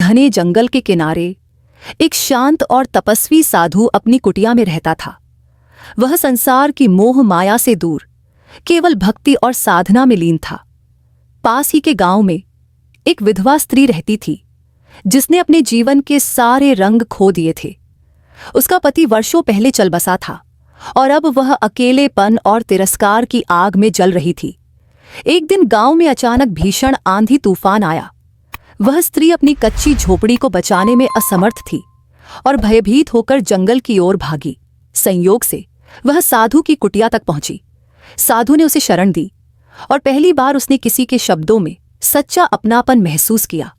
घने जंगल के किनारे एक शांत और तपस्वी साधु अपनी कुटिया में रहता था। वह संसार की मोह माया से दूर केवल भक्ति और साधना में लीन था। पास ही के गांव में एक विधवा स्त्री रहती थी जिसने अपने जीवन के सारे रंग खो दिए थे। उसका पति वर्षों पहले चल बसा था और अब वह अकेलेपन और तिरस्कार की आग में जल रही थी। एक दिन गांव में अचानक भीषण आंधी तूफान आया। वह स्त्री अपनी कच्ची झोपड़ी को बचाने में असमर्थ थी और भयभीत होकर जंगल की ओर भागी। संयोग से वह साधु की कुटिया तक पहुंची। साधु ने उसे शरण दी और पहली बार उसने किसी के शब्दों में सच्चा अपनापन महसूस किया।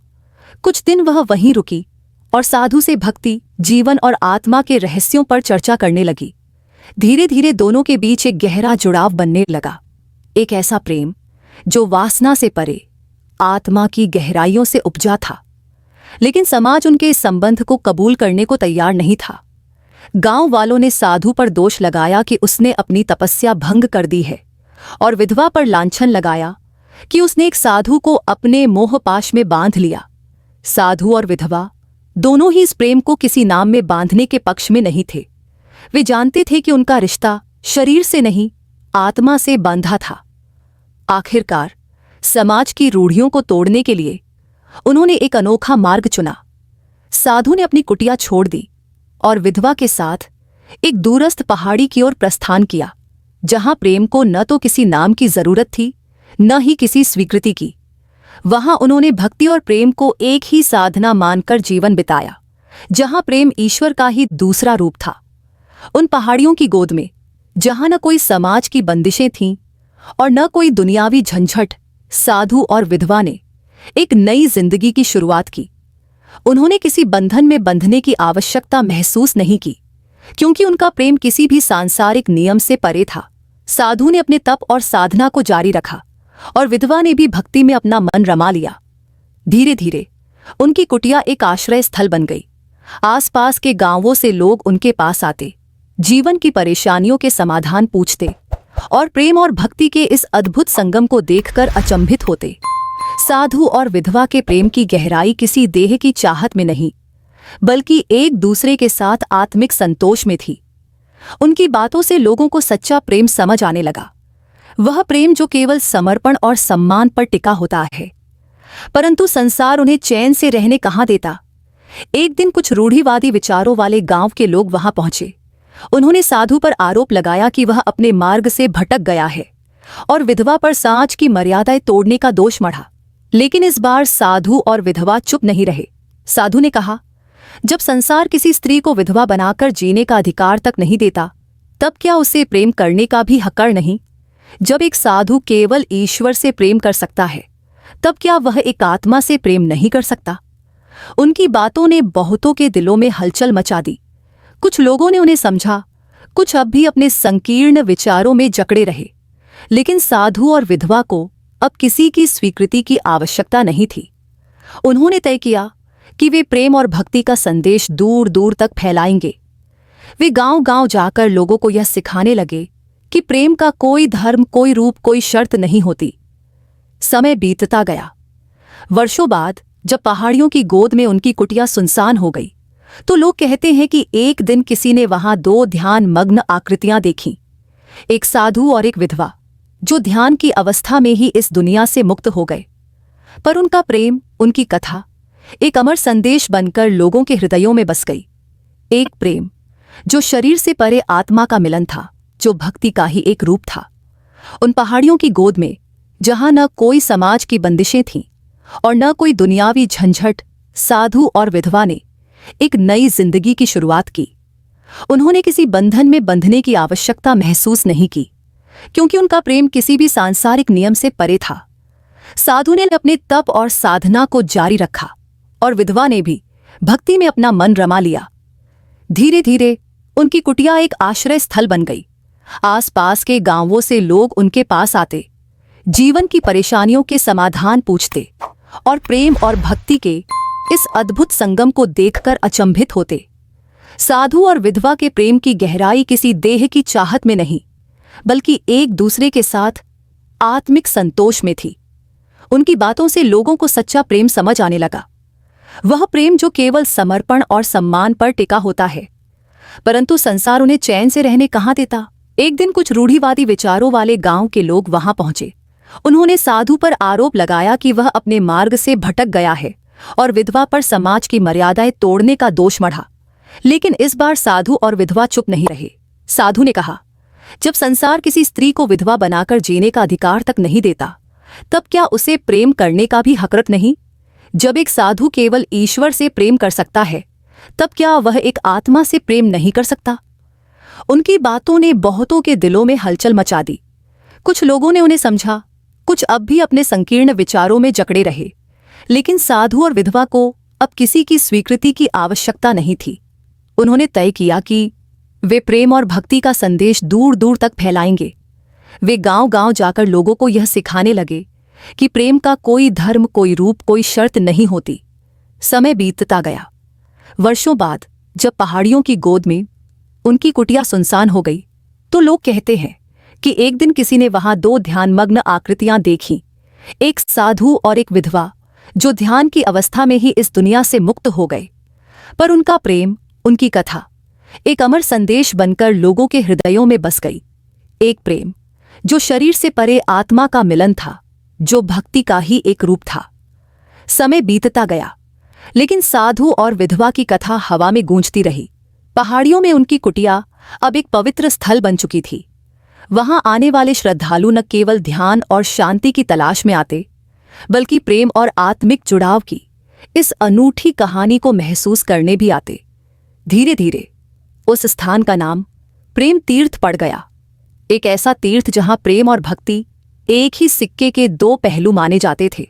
कुछ दिन वह वहीं रुकी और साधु से भक्ति, जीवन और आत्मा के रहस्यों पर चर्चा करने लगी। धीरे धीरे दोनों के बीच एक गहरा जुड़ाव बनने लगा, एक ऐसा प्रेम जो वासना से परे आत्मा की गहराइयों से उपजा था। लेकिन समाज उनके इस संबंध को कबूल करने को तैयार नहीं था। गांव वालों ने साधु पर दोष लगाया कि उसने अपनी तपस्या भंग कर दी है और विधवा पर लांछन लगाया कि उसने एक साधु को अपने मोहपाश में बांध लिया। साधु और विधवा दोनों ही इस प्रेम को किसी नाम में बांधने के पक्ष में नहीं थे। वे जानते थे कि उनका रिश्ता शरीर से नहीं, आत्मा से बांधा था। आखिरकार समाज की रूढ़ियों को तोड़ने के लिए उन्होंने एक अनोखा मार्ग चुना। साधु ने अपनी कुटिया छोड़ दी और विधवा के साथ एक दूरस्थ पहाड़ी की ओर प्रस्थान किया, जहां प्रेम को न तो किसी नाम की जरूरत थी, न ही किसी स्वीकृति की। वहां उन्होंने भक्ति और प्रेम को एक ही साधना मानकर जीवन बिताया, जहां प्रेम ईश्वर का ही दूसरा रूप था। उन पहाड़ियों की गोद में, जहां न कोई समाज की बंदिशें थीं और न कोई दुनियावी झंझट, साधु और विधवा ने एक नई जिंदगी की शुरुआत की। उन्होंने किसी बंधन में बंधने की आवश्यकता महसूस नहीं की, क्योंकि उनका प्रेम किसी भी सांसारिक नियम से परे था। साधु ने अपने तप और साधना को जारी रखा और विधवा ने भी भक्ति में अपना मन रमा लिया। धीरे धीरे उनकी कुटिया एक आश्रय स्थल बन गई। आसपास के गांवों से लोग उनके पास आते, जीवन की परेशानियों के समाधान पूछते और प्रेम और भक्ति के इस अद्भुत संगम को देखकर अचंभित होते। साधु और विधवा के प्रेम की गहराई किसी देह की चाहत में नहीं, बल्कि एक दूसरे के साथ आत्मिक संतोष में थी। उनकी बातों से लोगों को सच्चा प्रेम समझ आने लगा, वह प्रेम जो केवल समर्पण और सम्मान पर टिका होता है। परंतु संसार उन्हें चैन से रहने कहाँ देता। एक दिन कुछ रूढ़िवादी विचारों वाले गांव के लोग वहां पहुंचे। उन्होंने साधु पर आरोप लगाया कि वह अपने मार्ग से भटक गया है और विधवा पर समाज की मर्यादाएं तोड़ने का दोष मढ़ा। लेकिन इस बार साधु और विधवा चुप नहीं रहे। साधु ने कहा, जब संसार किसी स्त्री को विधवा बनाकर जीने का अधिकार तक नहीं देता, तब क्या उसे प्रेम करने का भी हक़ नहीं? जब एक साधु केवल ईश्वर से प्रेम कर सकता है, तब क्या वह एक आत्मा से प्रेम नहीं कर सकता? उनकी बातों ने बहुतों के दिलों में हलचल मचा दी। कुछ लोगों ने उन्हें समझा, कुछ अब भी अपने संकीर्ण विचारों में जकड़े रहे। लेकिन साधु और विधवा को अब किसी की स्वीकृति की आवश्यकता नहीं थी। उन्होंने तय किया कि वे प्रेम और भक्ति का संदेश दूर दूर तक फैलाएंगे। वे गांव-गांव जाकर लोगों को यह सिखाने लगे कि प्रेम का कोई धर्म, कोई रूप, कोई शर्त नहीं होती। समय बीतता गया। वर्षों बाद जब पहाड़ियों की गोद में उनकी कुटिया सुनसान हो गई, तो लोग कहते हैं कि एक दिन किसी ने वहां दो ध्यान मग्न आकृतियां देखीं, एक साधु और एक विधवा, जो ध्यान की अवस्था में ही इस दुनिया से मुक्त हो गए। पर उनका प्रेम, उनकी कथा एक अमर संदेश बनकर लोगों के हृदयों में बस गई। एक प्रेम जो शरीर से परे आत्मा का मिलन था, जो भक्ति का ही एक रूप था। उन पहाड़ियों की गोद में, जहां न कोई समाज की बंदिशें थीं और न कोई दुनियावी झंझट, साधु और विधवा ने एक नई जिंदगी की शुरुआत की। उन्होंने किसी बंधन में बंधने की आवश्यकता महसूस नहीं की, क्योंकि उनका प्रेम किसी भी सांसारिक नियम से परे था। साधु ने अपने तप और साधना को जारी रखा और विधवा ने भी भक्ति में अपना मन रमा लिया। धीरे धीरे उनकी कुटिया एक आश्रय स्थल बन गई। आसपास के गांवों से लोग उनके पास आते, जीवन की परेशानियों के समाधान पूछते और प्रेम और भक्ति के इस अद्भुत संगम को देखकर अचंभित होते। साधु और विधवा के प्रेम की गहराई किसी देह की चाहत में नहीं, बल्कि एक दूसरे के साथ आत्मिक संतोष में थी। उनकी बातों से लोगों को सच्चा प्रेम समझ आने लगा। वह प्रेम जो केवल समर्पण और सम्मान पर टिका होता है। परंतु संसार उन्हें चैन से रहने कहाँ देता। एक दिन कुछ रूढ़िवादी विचारों वाले गांव के लोग वहां पहुंचे। उन्होंने साधु पर आरोप लगाया कि वह अपने मार्ग से भटक गया है और विधवा पर समाज की मर्यादाएं तोड़ने का दोष मढ़ा। लेकिन इस बार साधु और विधवा चुप नहीं रहे। साधु ने कहा, जब संसार किसी स्त्री को विधवा बनाकर जीने का अधिकार तक नहीं देता, तब क्या उसे प्रेम करने का भी हक नहीं? जब एक साधु केवल ईश्वर से प्रेम कर सकता है, तब क्या वह एक आत्मा से प्रेम नहीं कर सकता? उनकी बातों ने बहुतों के दिलों में हलचल मचा दी। कुछ लोगों ने उन्हें समझा, कुछ अब भी अपने संकीर्ण विचारों में जकड़े रहे। लेकिन साधु और विधवा को अब किसी की स्वीकृति की आवश्यकता नहीं थी। उन्होंने तय किया कि वे प्रेम और भक्ति का संदेश दूर दूर तक फैलाएंगे। वे गांव-गांव जाकर लोगों को यह सिखाने लगे कि प्रेम का कोई धर्म, कोई रूप, कोई शर्त नहीं होती। समय बीतता गया। वर्षों बाद जब पहाड़ियों की गोद में उनकी कुटिया सुनसान हो गई, तो लोग कहते हैं कि एक दिन किसी ने वहां दो ध्यानमग्न आकृतियां देखीं, एक साधु और एक विधवा, जो ध्यान की अवस्था में ही इस दुनिया से मुक्त हो गए। पर उनका प्रेम, उनकी कथा एक अमर संदेश बनकर लोगों के हृदयों में बस गई। एक प्रेम जो शरीर से परे आत्मा का मिलन था, जो भक्ति का ही एक रूप था। समय बीतता गया, लेकिन साधु और विधवा की कथा हवा में गूंजती रही। पहाड़ियों में उनकी कुटिया अब एक पवित्र स्थल बन चुकी थी। वहां आने वाले श्रद्धालु न केवल ध्यान और शांति की तलाश में आते, बल्कि प्रेम और आत्मिक जुड़ाव की इस अनूठी कहानी को महसूस करने भी आते। धीरे धीरे उस स्थान का नाम प्रेम तीर्थ पड़ गया। एक ऐसा तीर्थ जहां प्रेम और भक्ति एक ही सिक्के के दो पहलू माने जाते थे।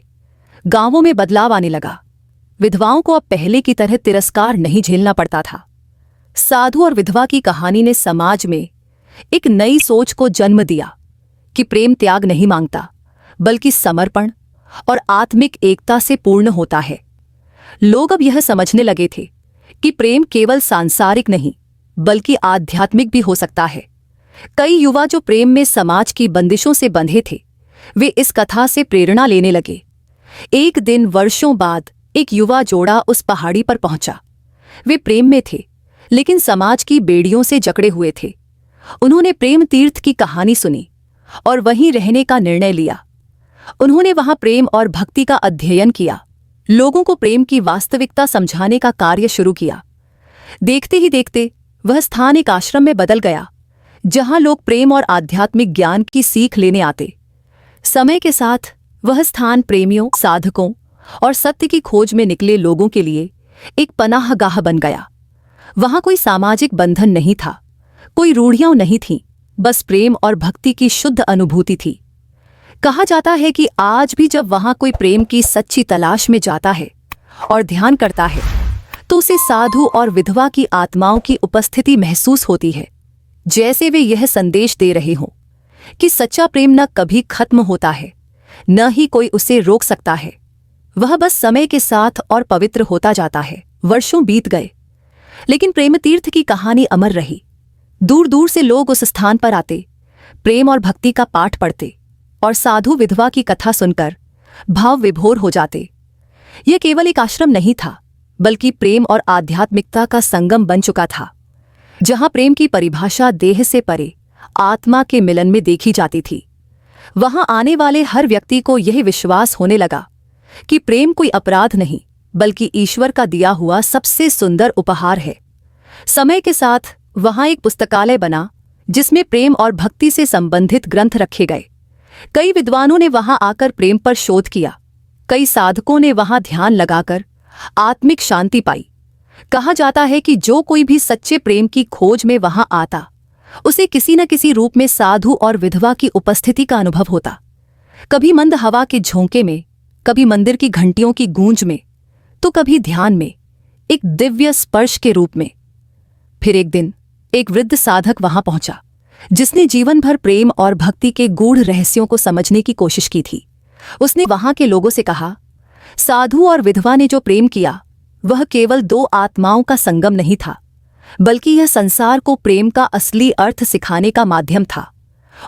गांवों में बदलाव आने लगा। विधवाओं को अब पहले की तरह तिरस्कार नहीं झेलना पड़ता था। साधु और विधवा की कहानी ने समाज में एक नई सोच को जन्म दिया कि प्रेम त्याग नहीं मांगता, बल्कि समर्पण और आत्मिक एकता से पूर्ण होता है। लोग अब यह समझने लगे थे कि प्रेम केवल सांसारिक नहीं, बल्कि आध्यात्मिक भी हो सकता है। कई युवा जो प्रेम में समाज की बंदिशों से बंधे थे, वे इस कथा से प्रेरणा लेने लगे। एक दिन वर्षों बाद एक युवा जोड़ा उस पहाड़ी पर पहुंचा। वे प्रेम में थे, लेकिन समाज की बेड़ियों से जकड़े हुए थे। उन्होंने प्रेम तीर्थ की कहानी सुनी और वहीं रहने का निर्णय लिया। उन्होंने वहां प्रेम और भक्ति का अध्ययन किया, लोगों को प्रेम की वास्तविकता समझाने का कार्य शुरू किया। देखते ही देखते वह स्थान एक आश्रम में बदल गया, जहां लोग प्रेम और आध्यात्मिक ज्ञान की सीख लेने आते। समय के साथ वह स्थान प्रेमियों, साधकों और सत्य की खोज में निकले लोगों के लिए एक पनाहगाह बन गया। वहां कोई सामाजिक बंधन नहीं था, कोई रूढ़ियां नहीं थीं, बस प्रेम और भक्ति की शुद्ध अनुभूति थी। कहा जाता है कि आज भी जब वहां कोई प्रेम की सच्ची तलाश में जाता है और ध्यान करता है, तो उसे साधु और विधवा की आत्माओं की उपस्थिति महसूस होती है, जैसे वे यह संदेश दे रहे हों कि सच्चा प्रेम न कभी खत्म होता है, न ही कोई उसे रोक सकता है। वह बस समय के साथ और पवित्र होता जाता है। वर्षों बीत गए, लेकिन प्रेम तीर्थ की कहानी अमर रही। दूर दूर से लोग उस स्थान पर आते, प्रेम और भक्ति का पाठ पढ़ते और साधु विधवा की कथा सुनकर भाव विभोर हो जाते। यह केवल एक आश्रम नहीं था, बल्कि प्रेम और आध्यात्मिकता का संगम बन चुका था, जहां प्रेम की परिभाषा देह से परे आत्मा के मिलन में देखी जाती थी। वहां आने वाले हर व्यक्ति को यह विश्वास होने लगा कि प्रेम कोई अपराध नहीं, बल्कि ईश्वर का दिया हुआ सबसे सुंदर उपहार है। समय के साथ वहां एक पुस्तकालय बना, जिसमें प्रेम और भक्ति से संबंधित ग्रंथ रखे गए। कई विद्वानों ने वहां आकर प्रेम पर शोध किया। कई साधकों ने वहां ध्यान लगाकर आत्मिक शांति पाई। कहा जाता है कि जो कोई भी सच्चे प्रेम की खोज में वहां आता, उसे किसी न किसी रूप में साधु और विधवा की उपस्थिति का अनुभव होता। कभी मंद हवा के झोंके में, कभी मंदिर की घंटियों की गूंज में, तो कभी ध्यान में, एक दिव्य स्पर्श के रूप में। फिर एक दिन एक वृद्ध साधक वहां पहुंचा, जिसने जीवन भर प्रेम और भक्ति के गूढ़ रहस्यों को समझने की कोशिश की थी। उसने वहां के लोगों से कहा, साधु और विधवा ने जो प्रेम किया, वह केवल दो आत्माओं का संगम नहीं था, बल्कि यह संसार को प्रेम का असली अर्थ सिखाने का माध्यम था।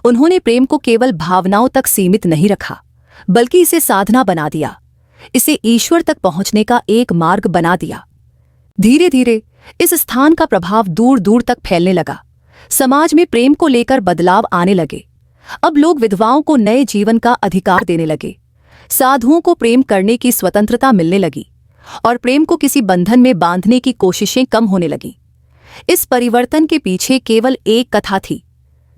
उन्होंने प्रेम को केवल भावनाओं तक सीमित नहीं रखा, बल्कि इसे साधना बना दिया। इसे ईश्वर तक पहुंचने का एक मार्ग बना दिया। धीरे धीरे इस स्थान का प्रभाव दूर दूर तक फैलने लगा। समाज में प्रेम को लेकर बदलाव आने लगे। अब लोग विधवाओं को नए जीवन का अधिकार देने लगे। साधुओं को प्रेम करने की स्वतंत्रता मिलने लगी और प्रेम को किसी बंधन में बांधने की कोशिशें कम होने लगीं। इस परिवर्तन के पीछे केवल एक कथा थी,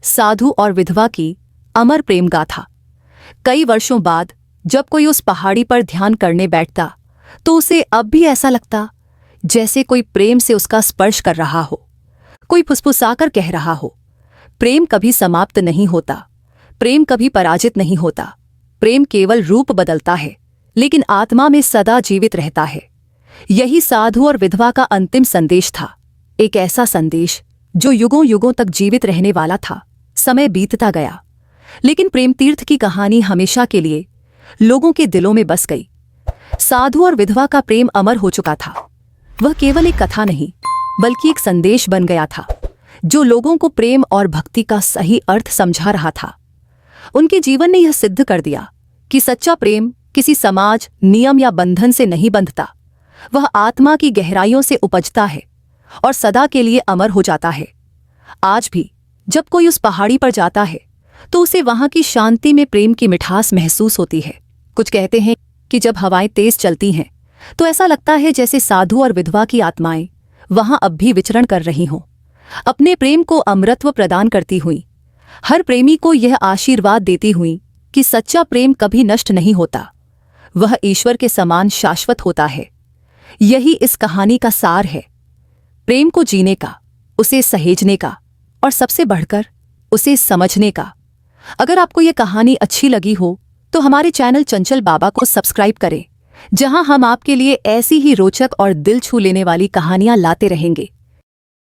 साधु और विधवा की अमर प्रेम गाथा। कई वर्षों बाद जब कोई उस पहाड़ी पर ध्यान करने बैठता तो उसे अब भी ऐसा लगता जैसे कोई प्रेम से उसका स्पर्श कर रहा हो, कोई फुसफुसाकर कह रहा हो, प्रेम कभी समाप्त नहीं होता, प्रेम कभी पराजित नहीं होता। प्रेम केवल रूप बदलता है लेकिन आत्मा में सदा जीवित रहता है। यही साधु और विधवा का अंतिम संदेश था, एक ऐसा संदेश जो युगों युगों तक जीवित रहने वाला था। समय बीतता गया लेकिन प्रेम तीर्थ की कहानी हमेशा के लिए लोगों के दिलों में बस गई। साधु और विधवा का प्रेम अमर हो चुका था। वह केवल एक कथा नहीं बल्कि एक संदेश बन गया था जो लोगों को प्रेम और भक्ति का सही अर्थ समझा रहा था। उनके जीवन ने यह सिद्ध कर दिया कि सच्चा प्रेम किसी समाज, नियम या बंधन से नहीं बंधता। वह आत्मा की गहराइयों से उपजता है और सदा के लिए अमर हो जाता है। आज भी जब कोई उस पहाड़ी पर जाता है तो उसे वहां की शांति में प्रेम की मिठास महसूस होती है। कुछ कहते हैं कि जब हवाएं तेज चलती हैं तो ऐसा लगता है जैसे साधु और विधवा की आत्माएं वहां अब भी विचरण कर रही हों, अपने प्रेम को अमरत्व प्रदान करती हुई, हर प्रेमी को यह आशीर्वाद देती हुई कि सच्चा प्रेम कभी नष्ट नहीं होता, वह ईश्वर के समान शाश्वत होता है। यही इस कहानी का सार है, प्रेम को जीने का, उसे सहेजने का और सबसे बढ़कर उसे समझने का। अगर आपको यह कहानी अच्छी लगी हो तो हमारे चैनल चंचल बाबा को सब्सक्राइब करें, जहां हम आपके लिए ऐसी ही रोचक और दिल छू लेने वाली कहानियां लाते रहेंगे।